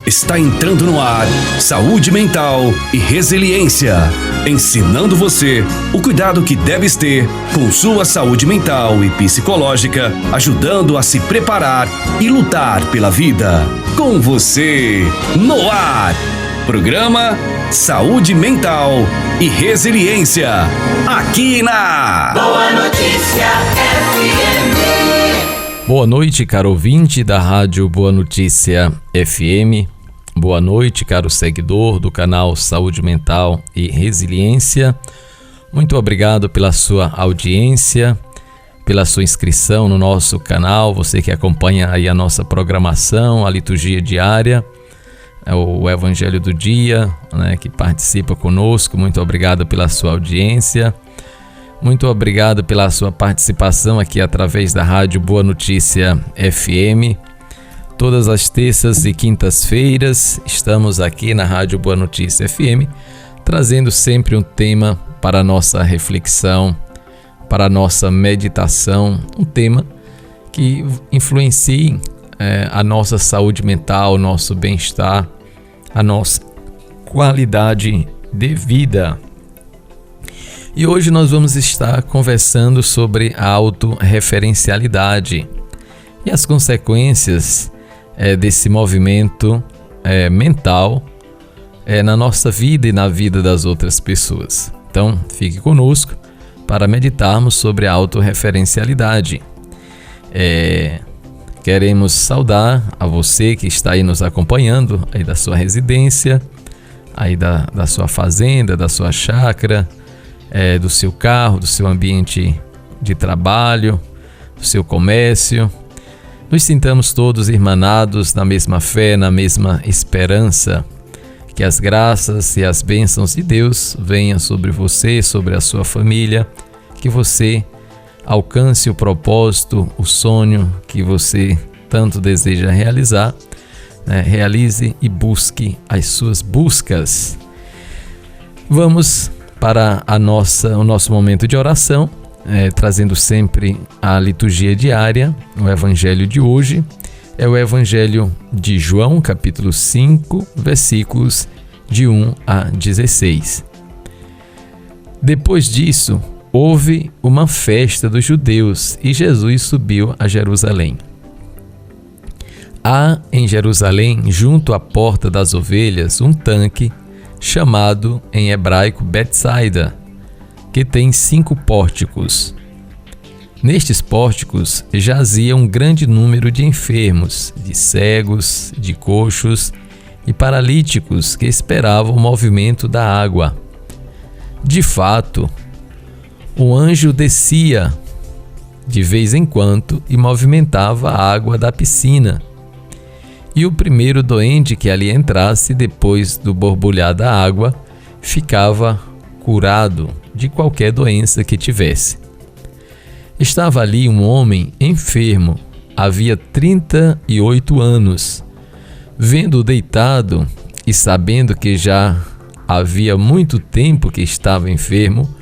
Está entrando no ar Saúde Mental e Resiliência, ensinando você o cuidado que deves ter com sua saúde mental e psicológica, ajudando a se preparar e lutar pela vida. Com você, no ar, programa Saúde Mental e Resiliência, aqui na Boa Notícia FM. Boa noite, caro ouvinte da Rádio Boa Notícia FM. Boa noite, caro seguidor do canal Saúde Mental e Resiliência. Muito obrigado pela sua audiência, pela sua inscrição no nosso canal. Você que acompanha aí a nossa programação, a liturgia diária, o Evangelho do Dia, que participa conosco. Muito obrigado pela sua audiência. Muito obrigado pela sua participação aqui através da Rádio Boa Notícia FM. Todas as terças e quintas-feiras estamos aqui na Rádio Boa Notícia FM, trazendo sempre um tema para a nossa reflexão, para a nossa meditação, um tema que influencie a nossa saúde mental, o nosso bem-estar, a nossa qualidade de vida. E hoje nós vamos estar conversando sobre a autorreferencialidade e as consequências desse movimento mental na nossa vida e na vida das outras pessoas. Então, fique conosco para meditarmos sobre a autorreferencialidade. Queremos saudar a você que está aí nos acompanhando, aí da sua residência, aí da sua fazenda, da sua chácara, do seu carro, do seu ambiente de trabalho, do seu comércio. Nos sintamos todos irmanados na mesma fé, na mesma esperança. Que as graças e as bênçãos de Deus venham sobre você, sobre a sua família. Que você alcance o propósito, o sonho que você tanto deseja realizar. Realize e busque as suas buscas. Vamos para o nosso momento de oração. Trazendo sempre a liturgia diária. O evangelho de hoje é o evangelho de João, capítulo 5, versículos de 1 a 16. Depois disso, houve uma festa dos judeus e Jesus subiu a Jerusalém. Há em Jerusalém, junto à porta das ovelhas, um tanque chamado em hebraico Betsaida, que tem 5 pórticos. Nestes pórticos jazia um grande número de enfermos, de cegos, de coxos e paralíticos que esperavam o movimento da água. De fato, um anjo descia de vez em quando e movimentava a água da piscina. E o primeiro doente que ali entrasse depois do borbulhar da água ficava curado de qualquer doença que tivesse. Estava ali um homem enfermo, havia 38 anos. Vendo-o deitado e sabendo que já havia muito tempo que estava enfermo,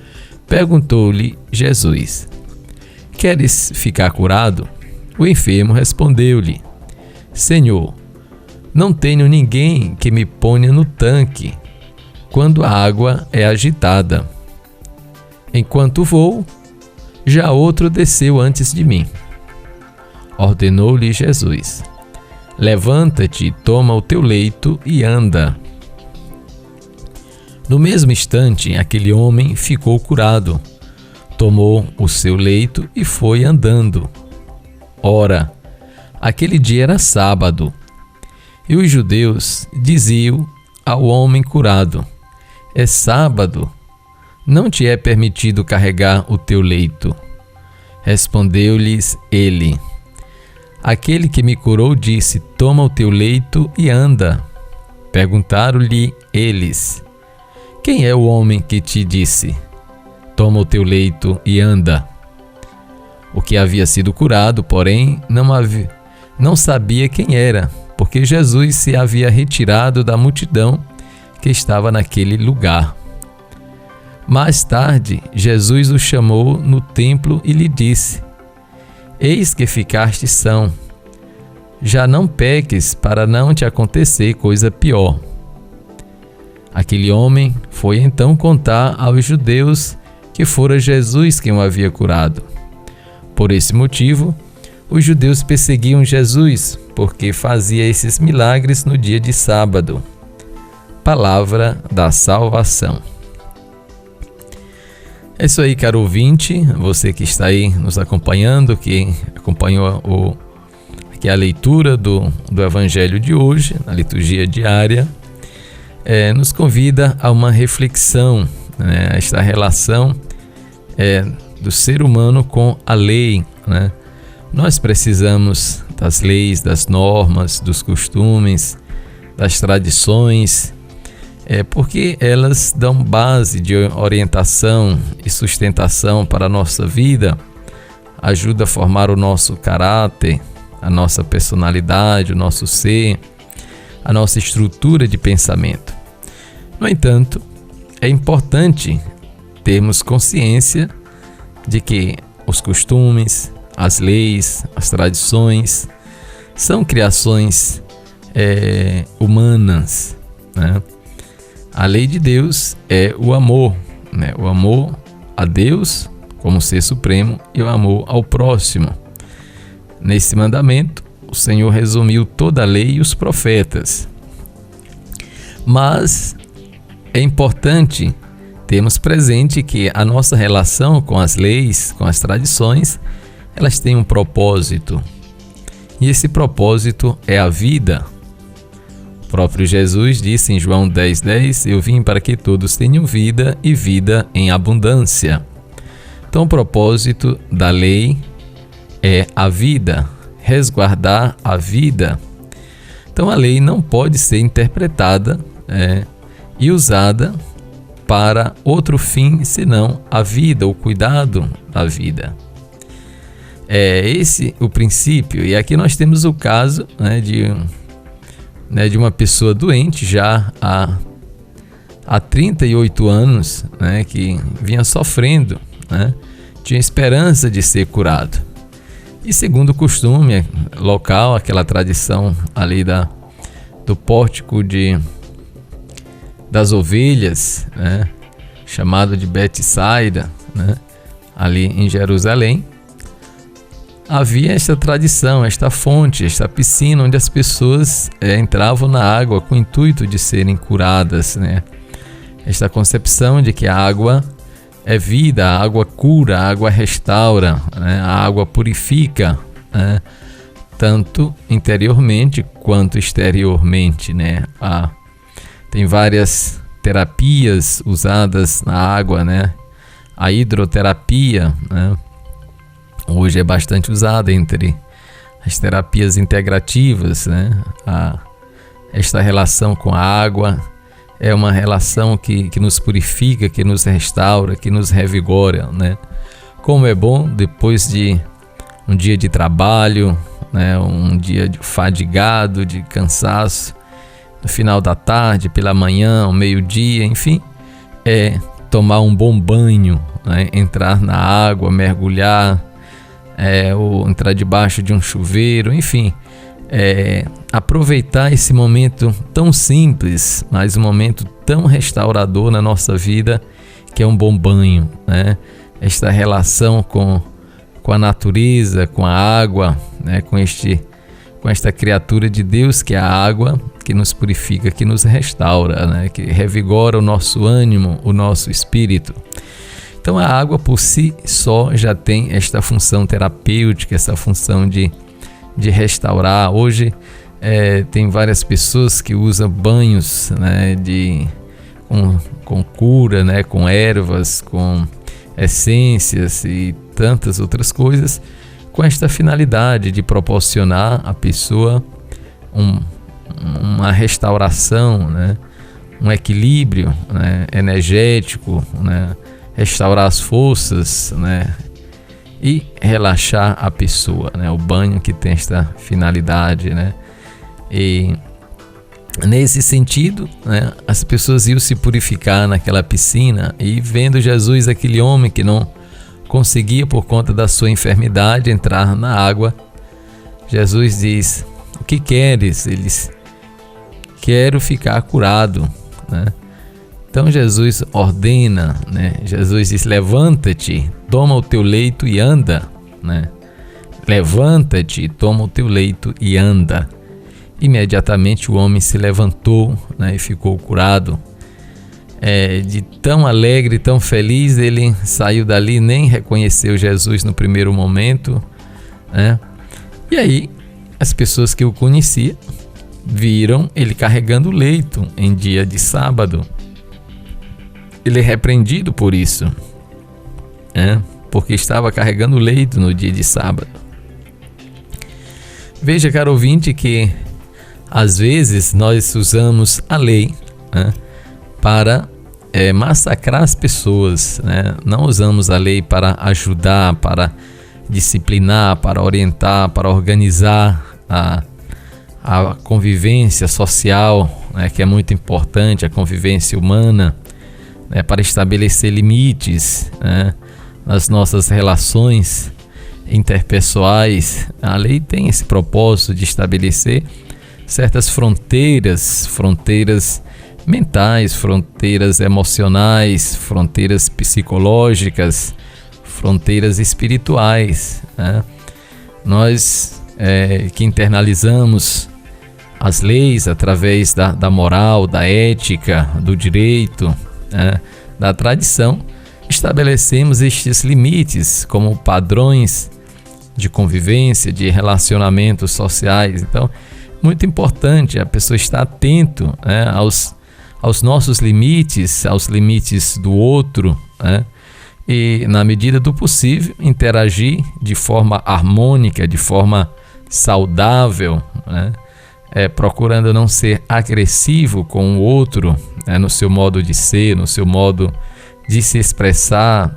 perguntou-lhe Jesus: Queres ficar curado? O enfermo respondeu-lhe: Senhor, não tenho ninguém que me ponha no tanque quando a água é agitada. Enquanto vou, já outro desceu antes de mim. Ordenou-lhe Jesus: Levanta-te, toma o teu leito e anda. No mesmo instante, aquele homem ficou curado, tomou o seu leito e foi andando. Ora, aquele dia era sábado, e os judeus diziam ao homem curado: É sábado, não te é permitido carregar o teu leito. Respondeu-lhes ele: Aquele que me curou disse: Toma o teu leito e anda. Perguntaram-lhe eles: Quem é o homem que te disse: Toma o teu leito e anda? O que havia sido curado, porém, não sabia quem era, porque Jesus se havia retirado da multidão que estava naquele lugar. Mais tarde, Jesus o chamou no templo e lhe disse: Eis que ficaste são. já não peques para não te acontecer coisa pior. Aquele homem foi então contar aos judeus que fora Jesus quem o havia curado. Por esse motivo, os judeus perseguiam Jesus, porque fazia esses milagres no dia de sábado. Palavra da salvação. É isso aí, caro ouvinte, você que está aí nos acompanhando, que acompanhou aqui a leitura do Evangelho de hoje, na liturgia diária, nos convida a uma reflexão, né, esta relação do ser humano com a lei, né? Nós precisamos das leis, das normas, dos costumes, das tradições, porque elas dão base de orientação e sustentação para a nossa vida, ajuda a formar o nosso caráter, a nossa personalidade, o nosso ser, a nossa estrutura de pensamento. No entanto, é importante termos consciência de que os costumes, as leis, as tradições são criações humanas, né? A lei de Deus é o amor, né? O amor a Deus como ser supremo e o amor ao próximo. Nesse mandamento, o Senhor resumiu toda a lei e os profetas. Mas é importante termos presente que a nossa relação com as leis, com as tradições, elas têm um propósito. E esse propósito é a vida. O próprio Jesus disse em João 10:10, eu vim para que todos tenham vida e vida em abundância. Então o propósito da lei é a vida, resguardar a vida. Então a lei não pode ser interpretada e usada para outro fim senão a vida, o cuidado da vida. É esse o princípio. E aqui nós temos o caso de uma pessoa doente já há 38 anos, que vinha sofrendo, tinha esperança de ser curado. E segundo o costume local, aquela tradição ali do pórtico das ovelhas, chamado de Betsaida, ali em Jerusalém, havia esta tradição, esta fonte, esta piscina onde as pessoas entravam na água com o intuito de serem curadas, Esta concepção de que a água é vida, a água cura, a água restaura, a água purifica, tanto interiormente quanto exteriormente, Tem várias terapias usadas na água, A hidroterapia, hoje é bastante usada entre as terapias integrativas, Esta relação com a água é uma relação que nos purifica, que nos restaura, que nos revigora, Como é bom depois de um dia de trabalho, um dia fadigado, de cansaço, no final da tarde, pela manhã, ao meio-dia, enfim, tomar um bom banho, entrar na água, mergulhar, ou entrar debaixo de um chuveiro, enfim, aproveitar esse momento tão simples, mas um momento tão restaurador na nossa vida, que é um bom banho, Esta relação com a natureza, com a água, com esta criatura de Deus que é a água, que nos purifica, que nos restaura, que revigora o nosso ânimo, o nosso espírito. Então a água por si só já tem esta função terapêutica, essa função de restaurar. Hoje tem várias pessoas que usam banhos com cura, com ervas, com essências e tantas outras coisas, com esta finalidade de proporcionar à pessoa uma restauração, um equilíbrio energético, restaurar as forças, e relaxar a pessoa, o banho que tem esta finalidade, E nesse sentido, as pessoas iam se purificar naquela piscina e vendo Jesus, aquele homem que não conseguia por conta da sua enfermidade entrar na água, Jesus diz: O que queres? Eles: quero ficar curado, né? Então Jesus ordena, né? Jesus diz: levanta-te, toma o teu leito e anda, né? Levanta-te, toma o teu leito e anda. Imediatamente o homem se levantou, né? E ficou curado. De tão alegre, tão feliz, ele saiu dali, nem reconheceu Jesus no primeiro momento, né? E aí as pessoas que o conheciam viram ele carregando o leito em dia de sábado. Ele é repreendido por isso, né? Porque estava carregando o leito no dia de sábado. Veja, caro ouvinte, que às vezes nós usamos a lei, né, para massacrar as pessoas, né? Não usamos a lei para ajudar, para disciplinar, para orientar, para organizar a convivência social, né, que é muito importante, a convivência humana, né, para estabelecer limites, né, nas nossas relações interpessoais. A lei tem esse propósito de estabelecer certas fronteiras mentais, fronteiras emocionais, fronteiras psicológicas, fronteiras espirituais, né? Nós que internalizamos as leis através da moral, da ética, do direito, né, da tradição, estabelecemos estes limites como padrões de convivência, de relacionamentos sociais. Então, muito importante a pessoa estar atento, né, aos nossos limites, aos limites do outro, né? E, na medida do possível, interagir de forma harmônica, de forma saudável, né? Procurando não ser agressivo com o outro, né, no seu modo de ser, no seu modo de se expressar.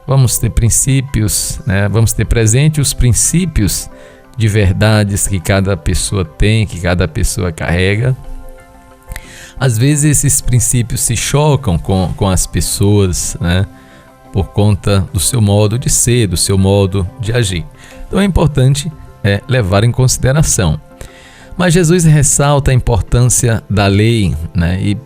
Vamos ter princípios, né? Vamos ter presente os princípios de verdades que cada pessoa tem, que cada pessoa carrega. Às vezes esses princípios se chocam com as pessoas, né, por conta do seu modo de ser, do seu modo de agir. Então é importante levar em consideração. Mas Jesus ressalta a importância da lei, né, e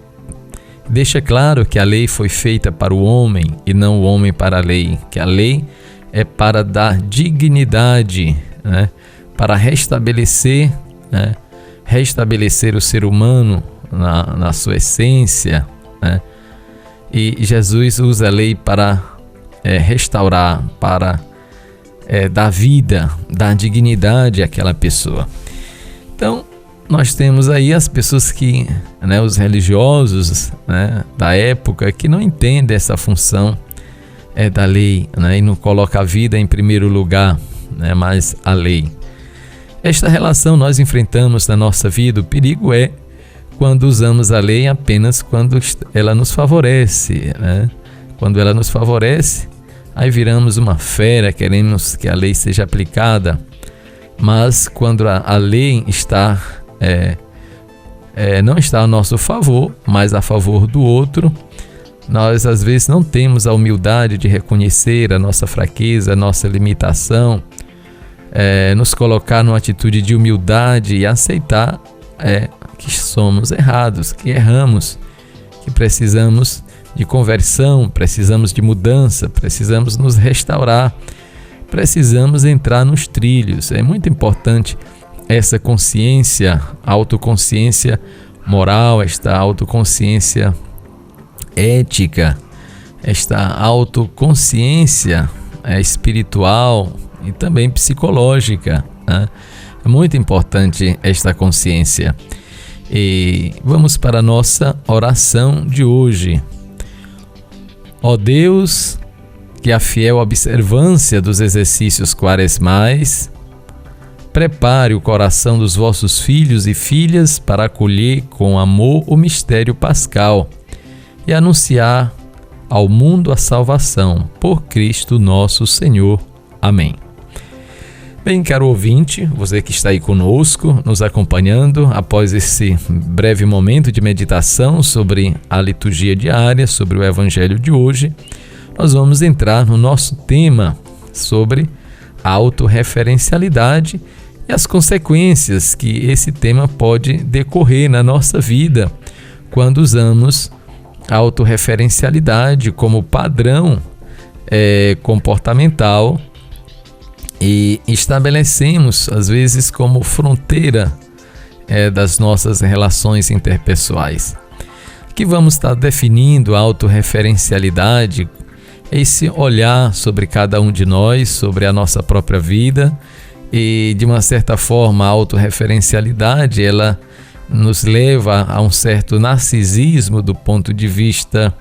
deixa claro que a lei foi feita para o homem e não o homem para a lei, que a lei é para dar dignidade, né, para restabelecer, né, restabelecer o ser humano na sua essência, né? E Jesus usa a lei para restaurar, para dar vida, dar dignidade àquela pessoa. Então, nós temos aí as pessoas que, né, os religiosos, né, da época, que não entendem essa função da lei, né, e não colocam a vida em primeiro lugar, né, mas a lei. Esta relação nós enfrentamos na nossa vida. O perigo é quando usamos a lei apenas quando ela nos favorece, né? Quando ela nos favorece, aí viramos uma fera, queremos que a lei seja aplicada. Mas quando a lei está, não está a nosso favor, mas a favor do outro, nós às vezes não temos a humildade de reconhecer a nossa fraqueza, a nossa limitação, nos colocar numa atitude de humildade e aceitar que somos errados, que erramos, que precisamos de conversão, precisamos de mudança, precisamos nos restaurar, precisamos entrar nos trilhos. É muito importante essa consciência, autoconsciência moral, esta autoconsciência ética, esta autoconsciência espiritual e também psicológica, né? É muito importante esta consciência. E vamos para a nossa oração de hoje. Ó Deus, que a fiel observância dos exercícios quaresmais prepare o coração dos vossos filhos e filhas para acolher com amor o mistério pascal e anunciar ao mundo a salvação por Cristo nosso Senhor. Amém. Bem, caro ouvinte, você que está aí conosco, nos acompanhando após esse breve momento de meditação sobre a liturgia diária, sobre o Evangelho de hoje, nós vamos entrar no nosso tema sobre a autorreferencialidade, e as consequências que esse tema pode decorrer na nossa vida quando usamos a autorreferencialidade como padrão comportamental e estabelecemos, às vezes, como fronteira das nossas relações interpessoais. Aqui vamos estar definindo a autorreferencialidade, esse olhar sobre cada um de nós, sobre a nossa própria vida, e de uma certa forma a autorreferencialidade ela nos leva a um certo narcisismo do ponto de vista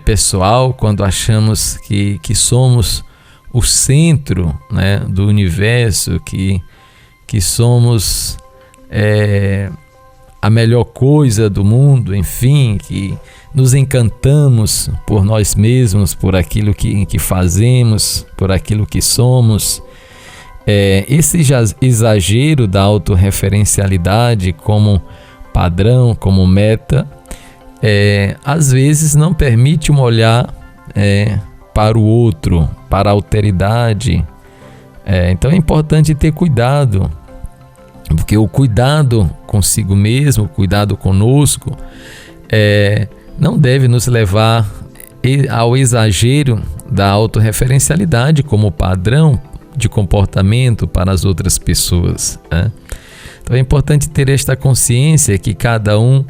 pessoal, quando achamos que somos o centro, né, do universo, que somos a melhor coisa do mundo, enfim, que nos encantamos por nós mesmos, por aquilo que fazemos, por aquilo que somos. Esse exagero da autorreferencialidade como padrão, como meta, às vezes não permite um olhar para o outro, para a alteridade. Então é importante ter cuidado, porque o cuidado consigo mesmo, o cuidado conosco, não deve nos levar ao exagero da autorreferencialidade como padrão de comportamento para as outras pessoas, né? Então é importante ter esta consciência que cada um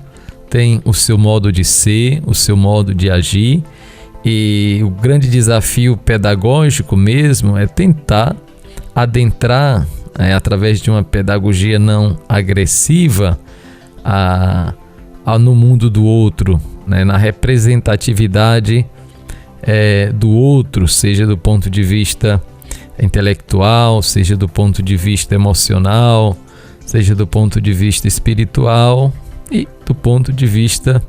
tem o seu modo de ser, o seu modo de agir, e o grande desafio pedagógico mesmo é tentar adentrar através de uma pedagogia não agressiva no mundo do outro, né? Na representatividade do outro, seja do ponto de vista intelectual, seja do ponto de vista emocional, seja do ponto de vista espiritual e do ponto de vista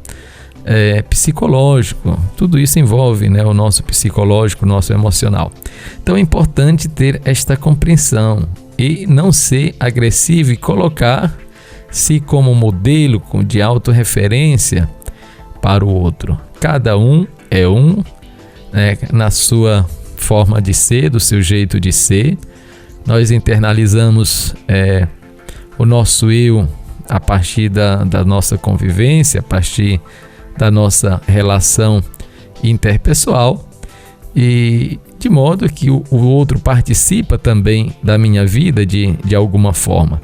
psicológico. Tudo isso envolve, né, o nosso psicológico, o nosso emocional. Então é importante ter esta compreensão e não ser agressivo e colocar-se como modelo de autorreferência para o outro. Cada um é um, né, na sua forma de ser, do seu jeito de ser. Nós internalizamos o nosso eu a partir da nossa convivência, a partir da nossa relação interpessoal, e de modo que o outro participa também da minha vida de alguma forma.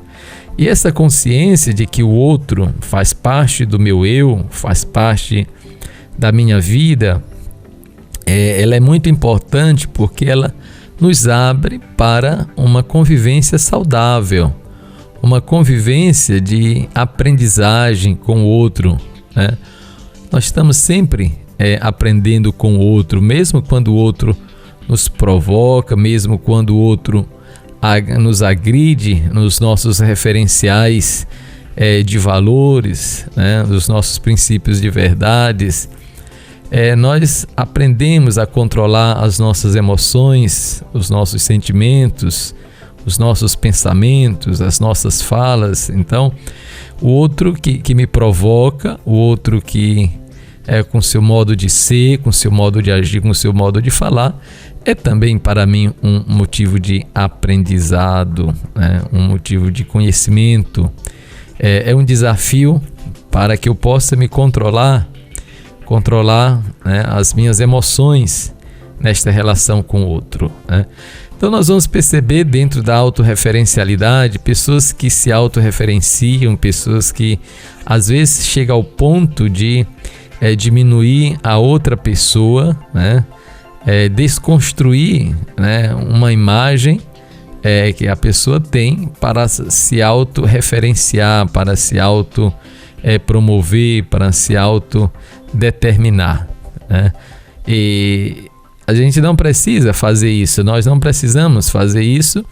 E essa consciência de que o outro faz parte do meu eu, faz parte da minha vida, ela é muito importante porque ela nos abre para uma convivência saudável, uma convivência de aprendizagem com o outro, né? Nós estamos sempre aprendendo com o outro, mesmo quando o outro nos provoca, mesmo quando o outro nos agride nos nossos referenciais de valores, né? Nos nossos princípios de verdades. Nós aprendemos a controlar as nossas emoções, os nossos sentimentos, os nossos pensamentos, as nossas falas. Então, o outro que me provoca, o outro que com seu modo de ser, com seu modo de agir, com seu modo de falar, é também para mim um motivo de aprendizado, né? Um motivo de conhecimento. É um desafio para que eu possa me controlar, né, as minhas emoções nesta relação com o outro, né? Então nós vamos perceber dentro da autorreferencialidade pessoas que se autorreferenciam, pessoas que às vezes chegam ao ponto de diminuir a outra pessoa, né? Desconstruir, né, uma imagem que a pessoa tem para se autorreferenciar, para se promover, para se autodeterminar, né? E a gente não precisa fazer isso, nós não precisamos fazer isso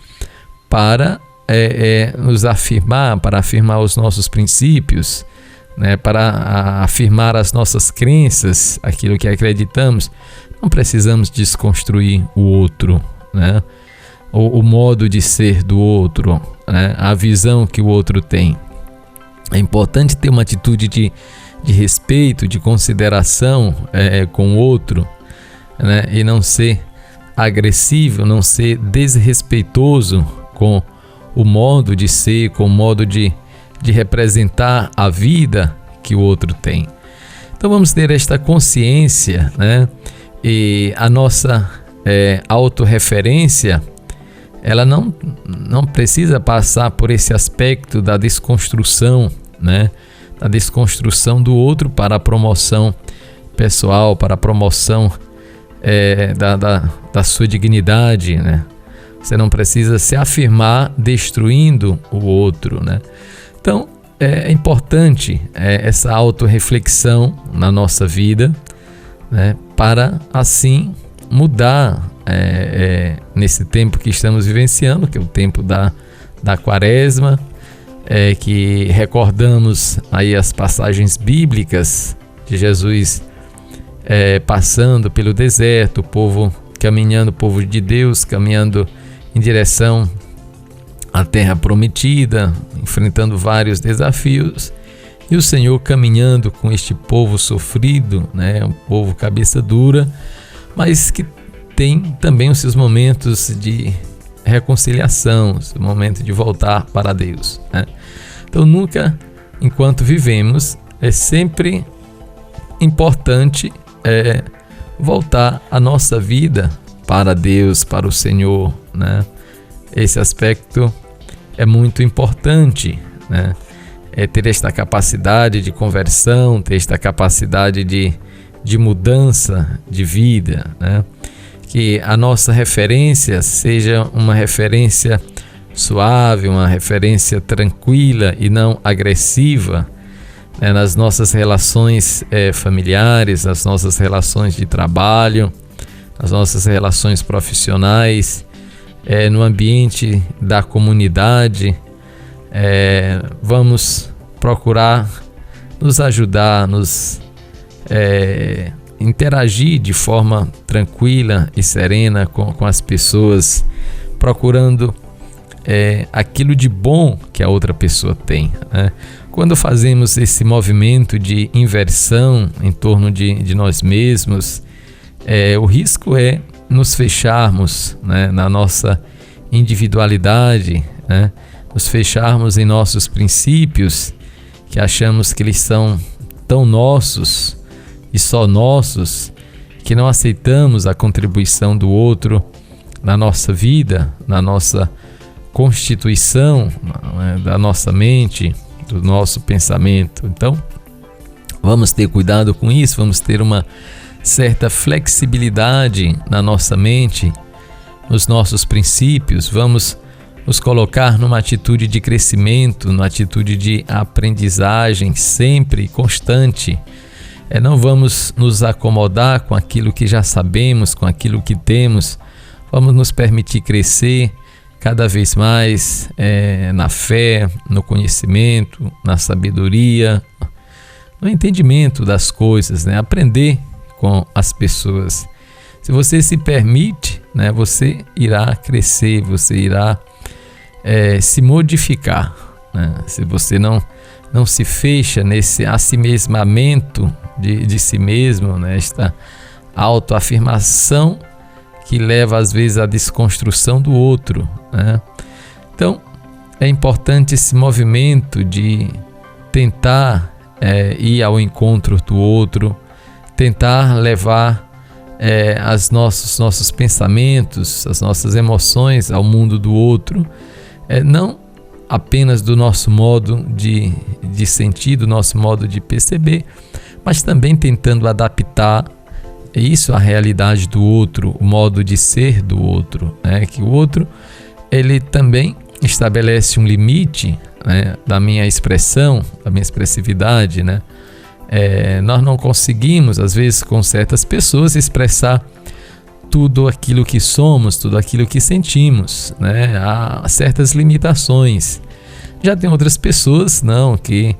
para nos afirmar, para afirmar os nossos princípios, né? Para afirmar as nossas crenças, aquilo que acreditamos. Não precisamos desconstruir o outro, né? O modo de ser do outro, né? A visão que o outro tem. É importante ter uma atitude de respeito, de consideração com o outro, né? E não ser agressivo, não ser desrespeitoso com o modo de ser, com o modo de representar a vida que o outro tem. Então vamos ter esta consciência, né? E a nossa autorreferência, ela não precisa passar por esse aspecto da desconstrução, né? Da desconstrução do outro para a promoção pessoal, para a promoção da sua dignidade, né? Você não precisa se afirmar destruindo o outro, né? Então, é importante essa autorreflexão na nossa vida, né? Para assim mudar nesse tempo que estamos vivenciando, que é o tempo da Quaresma, que recordamos aí as passagens bíblicas de Jesus passando pelo deserto, o povo caminhando, o povo de Deus caminhando em direção à terra prometida, enfrentando vários desafios, e o Senhor caminhando com este povo sofrido, né? Um povo cabeça dura, mas que tem também os seus momentos de reconciliação, o seu momento de voltar para Deus, né? Então nunca, enquanto vivemos, é sempre importante voltar a nossa vida para Deus, para o Senhor, né? Esse aspecto é muito importante, né? Ter esta capacidade de conversão, ter esta capacidade de mudança de vida, né? Que a nossa referência seja uma referência suave, uma referência tranquila e não agressiva, né? Nas nossas relações familiares, nas nossas relações de trabalho, nas nossas relações profissionais, no ambiente da comunidade. Vamos procurar nos ajudar, nos interagir de forma tranquila e serena com as pessoas, procurando aquilo de bom que a outra pessoa tem, né? Quando fazemos esse movimento de inversão em torno de nós mesmos, o risco é nos fecharmos, né, na nossa individualidade, né? Nos fecharmos em nossos princípios, que achamos que eles são tão nossos e só nossos, que não aceitamos a contribuição do outro na nossa vida, na nossa constituição, né, da nossa mente, do nosso pensamento. Então, vamos ter cuidado com isso, vamos ter uma certa flexibilidade na nossa mente, nos nossos princípios, vamos nos colocar numa atitude de crescimento, numa atitude de aprendizagem sempre constante. Não vamos nos acomodar com aquilo que já sabemos, com aquilo que temos. Vamos nos permitir crescer cada vez mais na fé, no conhecimento, na sabedoria, no entendimento das coisas, né? Aprender com as pessoas. Se você se permite, né, você irá crescer, você irá se modificar, né? Se você não se fecha nesse assimesmamento de si mesmo, né? Esta autoafirmação que leva às vezes à desconstrução do outro, né? Então é importante esse movimento de tentar ir ao encontro do outro, tentar levar nossos pensamentos, as nossas emoções ao mundo do outro, não apenas do nosso modo de sentir, do nosso modo de perceber, mas também tentando adaptar isso à realidade do outro, o modo de ser do outro, né? Que o outro, ele também estabelece um limite, né, da minha expressão, da minha expressividade, né? Nós não conseguimos, às vezes, com certas pessoas, expressar tudo aquilo que somos, tudo aquilo que sentimos, né? Há certas limitações. Já tem outras pessoas, não, que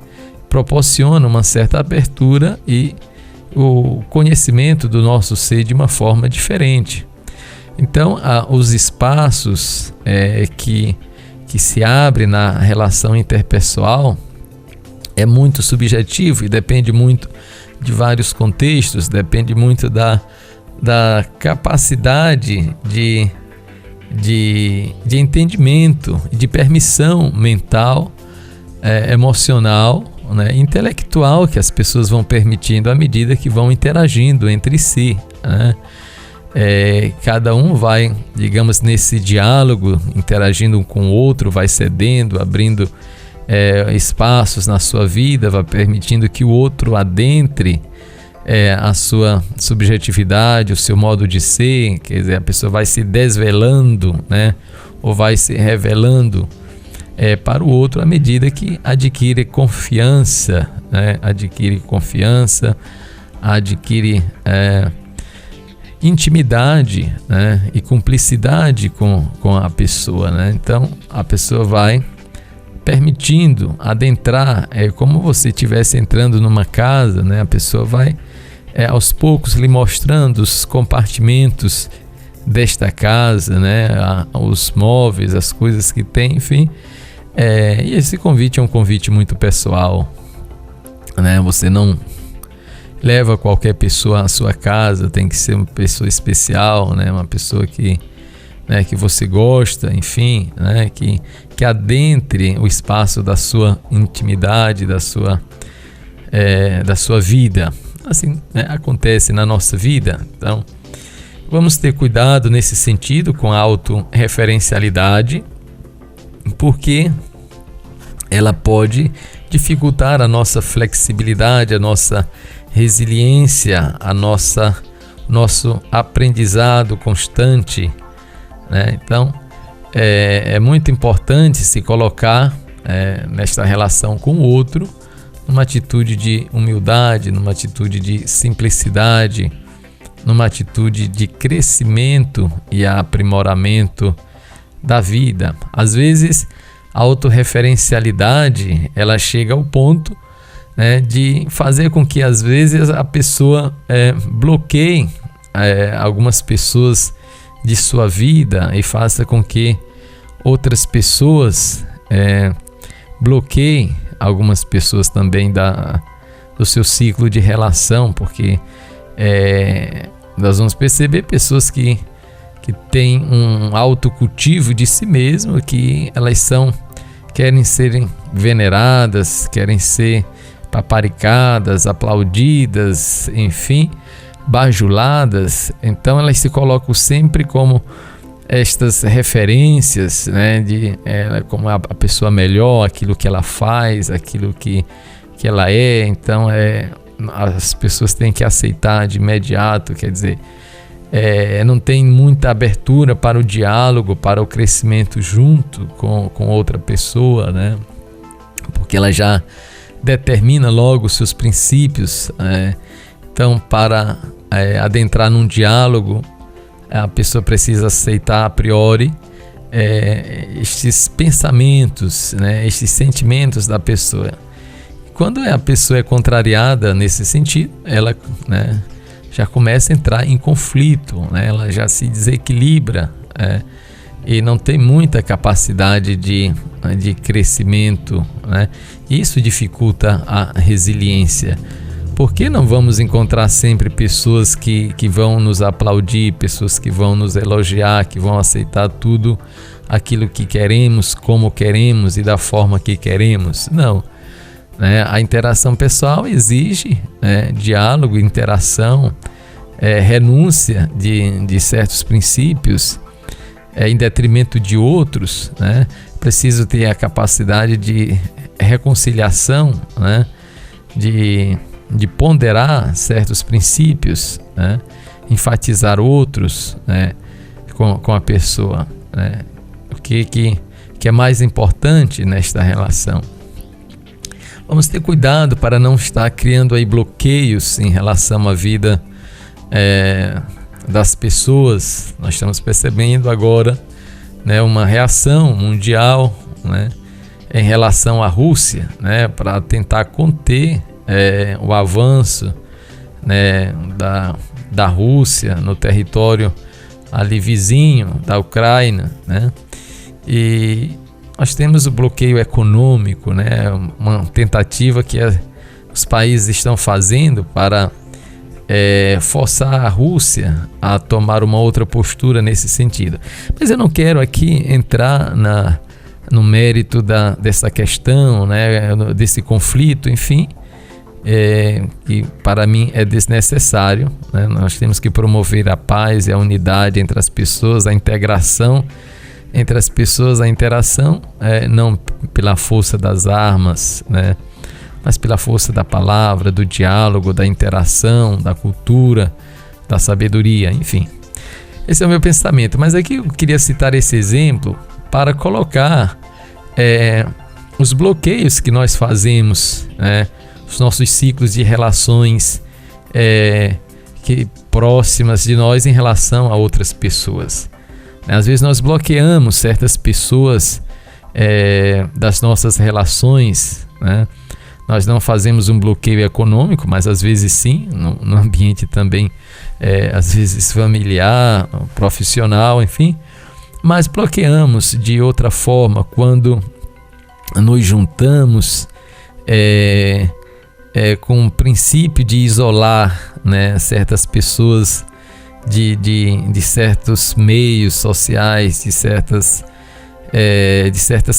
proporcionam uma certa abertura e o conhecimento do nosso ser de uma forma diferente. Então, os espaços que se abrem na relação interpessoal é muito subjetivo e depende muito de vários contextos, depende muito da capacidade de de entendimento, de permissão mental, emocional, né, intelectual, que as pessoas vão permitindo à medida que vão interagindo entre si, né? Cada um vai, digamos, nesse diálogo, interagindo um com o outro, vai cedendo, abrindo espaços na sua vida, vai permitindo que o outro adentre a sua subjetividade, o seu modo de ser. Quer dizer, a pessoa vai se desvelando, né, ou vai se revelando para o outro à medida que adquire confiança, né, adquire intimidade, né, e cumplicidade com a pessoa, né? Então a pessoa vai permitindo adentrar, como você estivesse entrando numa casa, né? A pessoa vai aos poucos lhe mostrando os compartimentos desta casa, né? Os móveis, as coisas que tem, enfim. E esse convite é um convite muito pessoal, né? Você não leva qualquer pessoa à sua casa, tem que ser uma pessoa especial, né? Uma pessoa que você gosta, enfim, né? Que adentre o espaço da sua intimidade, da sua vida. Assim, né, acontece na nossa vida. Então, vamos ter cuidado nesse sentido com a autorreferencialidade, porque ela pode dificultar a nossa flexibilidade, a nossa resiliência, nosso aprendizado constante, né? Então, é muito importante se colocar nesta relação com o outro numa atitude de humildade, numa atitude de simplicidade, numa atitude de crescimento e aprimoramento da vida. Às vezes, a autorreferencialidade, ela chega ao ponto, né, de fazer com que às vezes a pessoa bloqueie algumas pessoas de sua vida e faça com que outras pessoas bloqueiem algumas pessoas também do seu ciclo de relação, porque nós vamos perceber pessoas que têm um autocultivo de si mesmo, que elas querem serem veneradas, querem ser paparicadas, aplaudidas, enfim, bajuladas. Então elas se colocam sempre como estas referências, né, de ela como a pessoa melhor, aquilo que ela faz, aquilo que ela é. Então as pessoas têm que aceitar de imediato, quer dizer, não tem muita abertura para o diálogo, para o crescimento junto com outra pessoa, né, porque ela já determina logo os seus princípios. Então, para adentrar num diálogo, a pessoa precisa aceitar a priori estes pensamentos, né, estes sentimentos da pessoa. Quando a pessoa é contrariada nesse sentido, ela, né, já começa a entrar em conflito, né, ela já se desequilibra, e não tem muita capacidade de crescimento, né? Isso dificulta a resiliência. Por que não vamos encontrar sempre pessoas que vão nos aplaudir, pessoas que vão nos elogiar, que vão aceitar tudo aquilo que queremos, como queremos e da forma que queremos? Não, né? A interação pessoal exige, né, diálogo, interação, renúncia de certos princípios, em detrimento de outros, né? Preciso ter a capacidade de reconciliação, né? De ponderar certos princípios, né? Enfatizar outros, né? com a pessoa, né? O que é mais importante nesta relação. Vamos ter cuidado para não estar criando aí bloqueios em relação à vida das pessoas. Nós estamos percebendo agora, né, uma reação mundial, né, em relação à Rússia, né, para tentar conter o avanço, né, da Rússia no território ali vizinho da Ucrânia, né? E nós temos o bloqueio econômico, né, uma tentativa que os países estão fazendo para forçar a Rússia a tomar uma outra postura nesse sentido. Mas eu não quero aqui entrar no mérito dessa questão, né, desse conflito, enfim, que para mim é desnecessário, né? Nós temos que promover a paz e a unidade entre as pessoas, a integração entre as pessoas, a interação, não pela força das armas, né, mas pela força da palavra, do diálogo, da interação, da cultura, da sabedoria, enfim. Esse é o meu pensamento. Mas aqui eu queria citar esse exemplo para colocar os bloqueios que nós fazemos, né, os nossos ciclos de relações próximas de nós em relação a outras pessoas. Às vezes nós bloqueamos certas pessoas das nossas relações, né? Nós não fazemos um bloqueio econômico, mas às vezes sim, no ambiente também, às vezes familiar, profissional, enfim. Mas bloqueamos de outra forma quando nos juntamos com o princípio de isolar, né, certas pessoas de certos meios sociais, de certas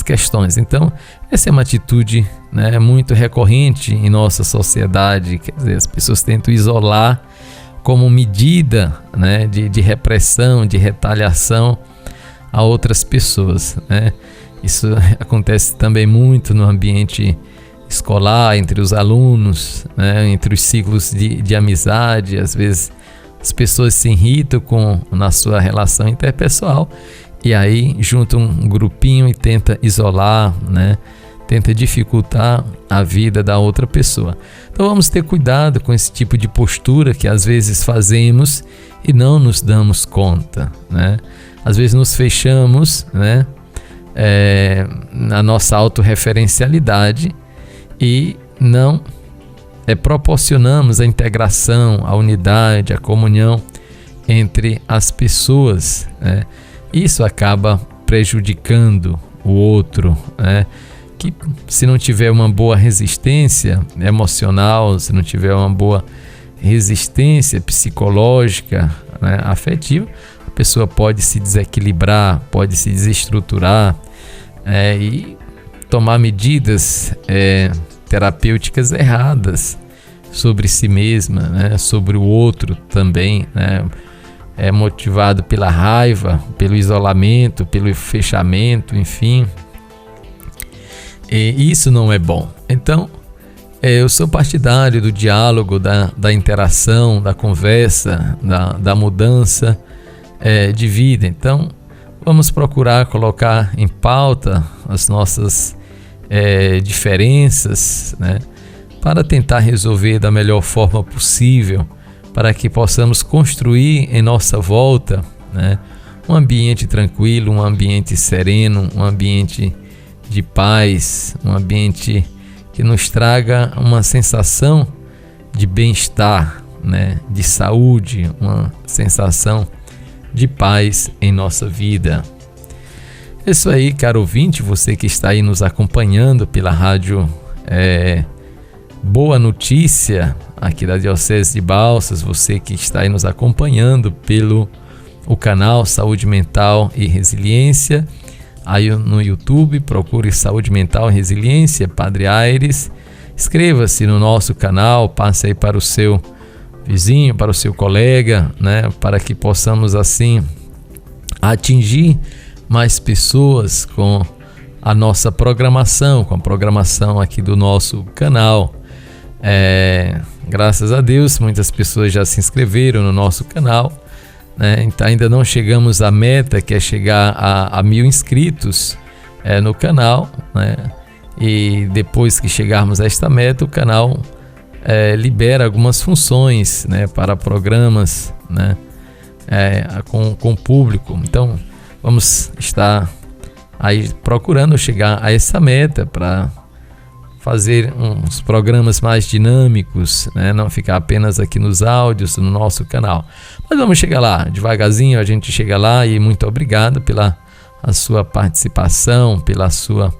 questões. Então, essa é uma atitude, né, muito recorrente em nossa sociedade. Quer dizer, as pessoas tentam isolar como medida, né, de repressão, de retaliação a outras pessoas, né? Isso acontece também muito no ambiente escolar, entre os alunos, né, entre os ciclos de amizade. Às vezes as pessoas se irritam na sua relação interpessoal e aí juntam um grupinho e tenta isolar, né, tenta dificultar a vida da outra pessoa. Então vamos ter cuidado com esse tipo de postura que às vezes fazemos e não nos damos conta, né? Às vezes nos fechamos, né, na nossa autorreferencialidade e não proporcionamos a integração, a unidade, a comunhão entre as pessoas, né? Isso acaba prejudicando o outro, né? Que se não tiver uma boa resistência emocional, se não tiver uma boa resistência psicológica, né, afetiva, a pessoa pode se desequilibrar, pode se desestruturar e tomar medidas terapêuticas erradas sobre si mesma, né, sobre o outro também, né, motivado pela raiva, pelo isolamento, pelo fechamento, enfim. E isso não é bom. Então, eu sou partidário do diálogo, da interação, da conversa, da mudança de vida. Então, vamos procurar colocar em pauta as nossas diferenças, né, para tentar resolver da melhor forma possível, para que possamos construir em nossa volta, né, um ambiente tranquilo, um ambiente sereno, um ambiente de paz, um ambiente que nos traga uma sensação de bem-estar, né, de saúde, uma sensação de paz em nossa vida. É isso aí, caro ouvinte, você que está aí nos acompanhando pela rádio Boa Notícia, aqui da Diocese de Balsas, você que está aí nos acompanhando pelo o canal Saúde Mental e Resiliência, aí no YouTube, procure Saúde Mental e Resiliência, Padre Aires, inscreva-se no nosso canal, passe aí para o seu vizinho, para o seu colega, né, para que possamos assim atingir mais pessoas com a nossa programação, com a programação aqui do nosso canal. Graças a Deus, muitas pessoas já se inscreveram no nosso canal, né? Então ainda não chegamos à meta, que é chegar a 1000 inscritos no canal, né? E depois que chegarmos a esta meta, o canal libera algumas funções, né, para programas, né, com o público. Então vamos estar aí procurando chegar a essa meta para fazer uns programas mais dinâmicos, né? Não ficar apenas aqui nos áudios no nosso canal. Mas vamos chegar lá, devagarzinho a gente chega lá, e muito obrigado pela a sua participação, pela sua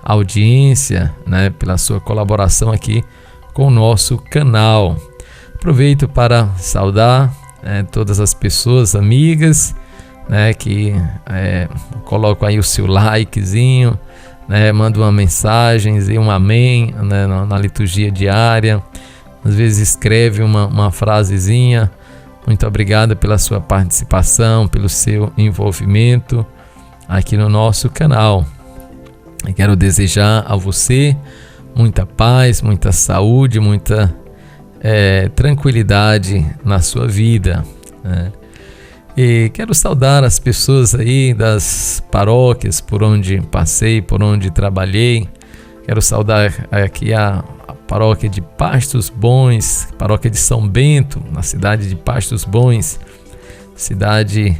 audiência, né? Pela sua colaboração aqui com o nosso canal. Aproveito para saudar todas as pessoas amigas, né, que colocam aí o seu likezinho, né, manda uma mensagem e um amém, né, na liturgia diária. Às vezes escreve uma frasezinha. Muito obrigado pela sua participação, pelo seu envolvimento aqui no nosso canal. Eu quero desejar a você muita paz, muita saúde, muita tranquilidade na sua vida, né? E quero saudar as pessoas aí das paróquias por onde passei, por onde trabalhei. Quero saudar aqui a paróquia de Pastos Bons, paróquia de São Bento, na cidade de Pastos Bons, cidade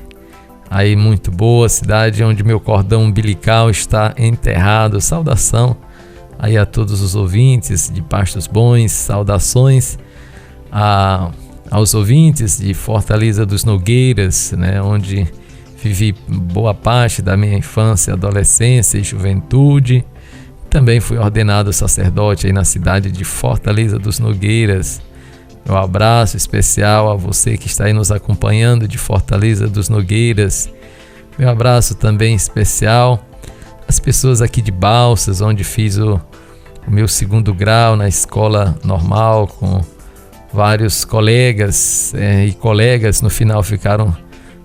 aí muito boa, cidade onde meu cordão umbilical está enterrado. Saudação aí a todos os ouvintes de Pastos Bons, saudações aos ouvintes de Fortaleza dos Nogueiras, né, onde vivi boa parte da minha infância, adolescência e juventude. Também fui ordenado sacerdote aí na cidade de Fortaleza dos Nogueiras. Meu abraço especial a você que está aí nos acompanhando de Fortaleza dos Nogueiras. Meu abraço também especial às pessoas aqui de Balsas, onde fiz o meu 2º grau na escola normal com vários colegas e colegas. No final ficaram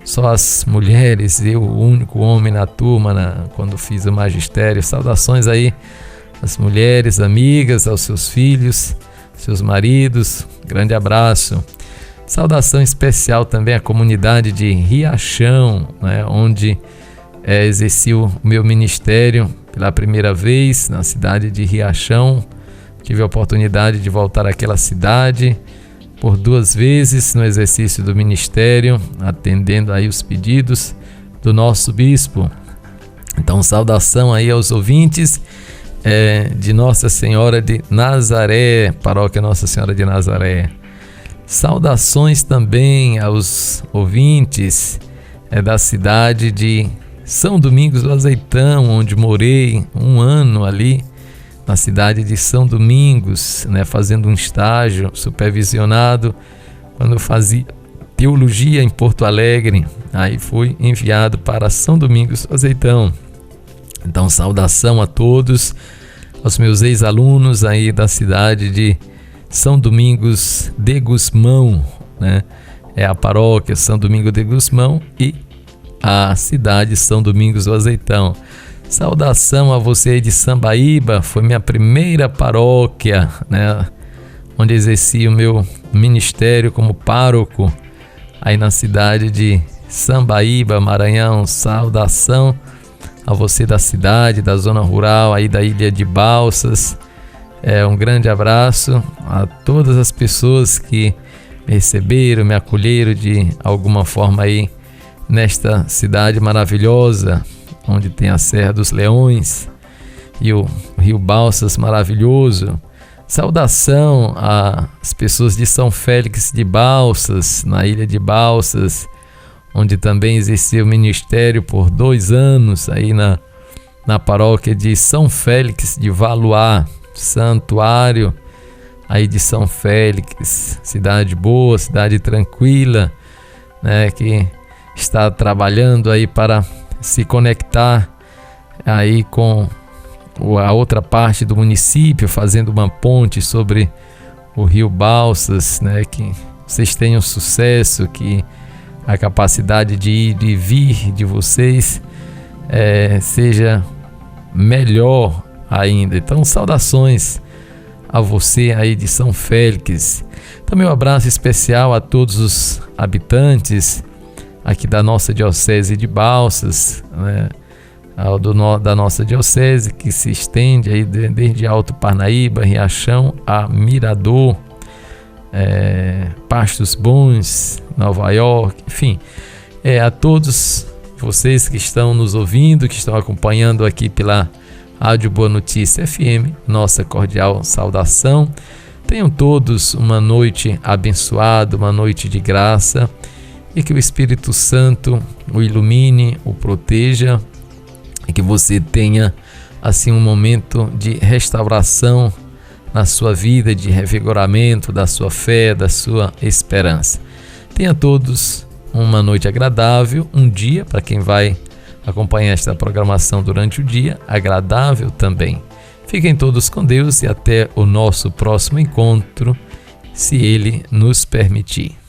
só as mulheres, eu o único homem na turma quando fiz o magistério. Saudações aí às mulheres, amigas, aos seus filhos, seus maridos, grande abraço. Saudação especial também à comunidade de Riachão, né, onde exerci o meu ministério pela primeira vez na cidade de Riachão. Tive a oportunidade de voltar àquela cidade por 2 vezes no exercício do ministério, atendendo aí os pedidos do nosso bispo. Então, saudação aí aos ouvintes de Nossa Senhora de Nazaré, paróquia Nossa Senhora de Nazaré. Saudações também aos ouvintes da cidade de São Domingos do Azeitão, onde morei 1 ano ali, na cidade de São Domingos, né, fazendo um estágio supervisionado quando fazia teologia em Porto Alegre. Aí fui enviado para São Domingos do Azeitão. Então, saudação a todos, aos meus ex-alunos aí da cidade de São Domingos de Gusmão, né? É a paróquia São Domingos de Gusmão e a cidade São Domingos do Azeitão. Saudação a você de Sambaíba, foi minha primeira paróquia, né, onde exerci o meu ministério como pároco, aí na cidade de Sambaíba, Maranhão. Saudação a você da cidade, da zona rural, aí da ilha de Balsas. Um grande abraço a todas as pessoas que me receberam, me acolheram de alguma forma aí nesta cidade maravilhosa, onde tem a Serra dos Leões e o Rio Balsas maravilhoso. Saudação às pessoas de São Félix de Balsas, na ilha de Balsas, onde também exerci o ministério por 2 anos, aí na paróquia de São Félix de Valois, santuário aí de São Félix, cidade boa, cidade tranquila, né, que está trabalhando aí para se conectar aí com a outra parte do município, fazendo uma ponte sobre o Rio Balsas, né? Que vocês tenham sucesso, que a capacidade de ir e vir de vocês seja melhor ainda. Então, saudações a você aí de São Félix. Também um abraço especial a todos os habitantes aqui da nossa diocese de Balsas, né? Da nossa diocese, que se estende aí desde Alto Parnaíba, Riachão a Mirador, Pastos Bons, Nova York, enfim, a todos vocês que estão nos ouvindo, que estão acompanhando aqui pela Rádio Boa Notícia FM, nossa cordial saudação. Tenham todos uma noite abençoada, uma noite de graça, e que o Espírito Santo o ilumine, o proteja, e que você tenha assim um momento de restauração na sua vida, de revigoramento da sua fé, da sua esperança. Tenha todos uma noite agradável, um dia, para quem vai acompanhar esta programação durante o dia, agradável também. Fiquem todos com Deus e até o nosso próximo encontro, se Ele nos permitir.